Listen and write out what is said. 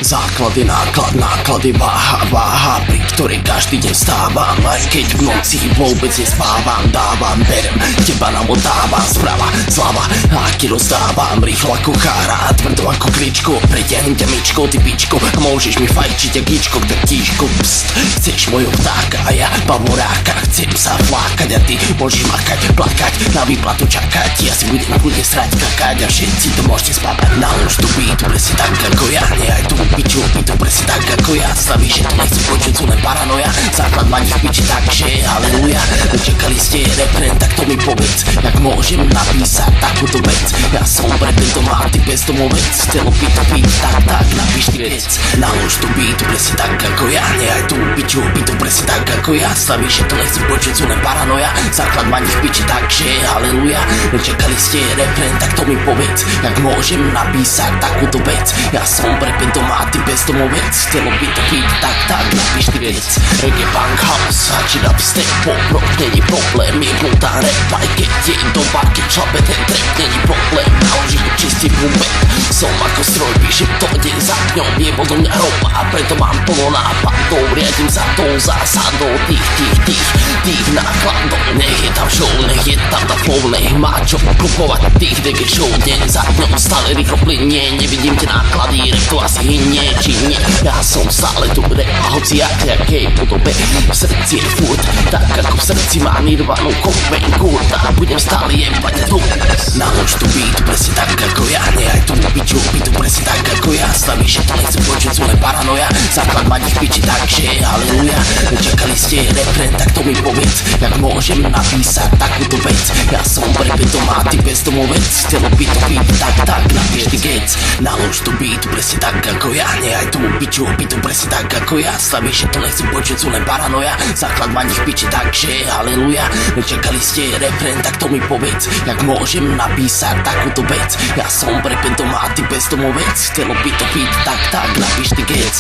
Základy, náklady, váha, pri ktorej každý deň stávam. Aj keď v noci vôbec nespávam, dávam, berem, teba namotávam, sprava, zľava, aký rozdávam, rýchlo ako chára, tvrdo ako kričko, pretiahnem ťa myčko, ty pičko, a môžeš mi fajčiť jak ičko, tak tíško, pst, chceš mojho vtáka a ja bavoráka, chcem sa flákať a ty môžeš makať, plakať, na výplatu čakať, ja si budem na kľudne srať, kakať a všetci to môžete spávať, nalož tu beat, presne tak ako ja, nehaj tu piču, to presne tak ako ja, stavíš, že to nechcem počuť, sú len paranoja, základ ma nech piči, takže haleluja, čakali ste refrén, tak to mi povedz, jak môžem napísať takúto vec, ja som pre tento máty bezdomovec, chcelo byť to beat, tak napíš ty vec, nalož tu beat, presne tak ako ja, nehaj tu piču, to presne tak ako ja, stavíš, že to nechcem počuť, sú len paranoja, základ ma nech piči, takže haleluja, čakali ste refrén, tak to mi povedz, jak môžem napísať takúto vec, ja som pre tento máty bezdomovec, chcelo byť to beat, tak napíš ty vec, reggae, punk, house, či dubstep, pop, rock, není problém, je plutá rap, aj keď je doba, keď šlape ten trap, není problém, naložím čistý bumbek, som ako stroj, píšem to deň za dňom, je vodom mňa roba, a preto mám plno nápadov, riadím za tou zásadou, tých nákladov, nech je tam show, nech je tam tá flow, nech má čo kupovať, tých reggae show, deň za dňom, stále rýchlo plynie, nevidím tie náklady, rek to asi hynie, či nie, ja som stále tu rap, hoci jakej podobe, v srdci je furt, tak ako v srdci má Nirvanu, Cobain, Kurta, budem stále jebať tu, nalož tu beat, presne tak ako ja, nehaj tu piču, tu presne tak ako ja, stavíš, že to nechcem počuť, sú len paranoja, základ ma nech piči, takže haleluja, čakali ste refrén, tak to mi povedz, jak môžem napísať takúto vec, ja som pre to máty bezdomovec, chcelo byť to beat, tak napíš ty gec, nalož tu beat, presne tak ako ja, nehaj tu piču, tu presne tak ako ja, stavíš, že to nechcem počuť, sú len paranoja, základ ma nech piči, takže haleluja, čakali ste refrén, tak to mi povedz, jak môžem napísať takúto vec, ja som pre to máty bezdomovec, chcelo byť to beat, tak napíš ty gec.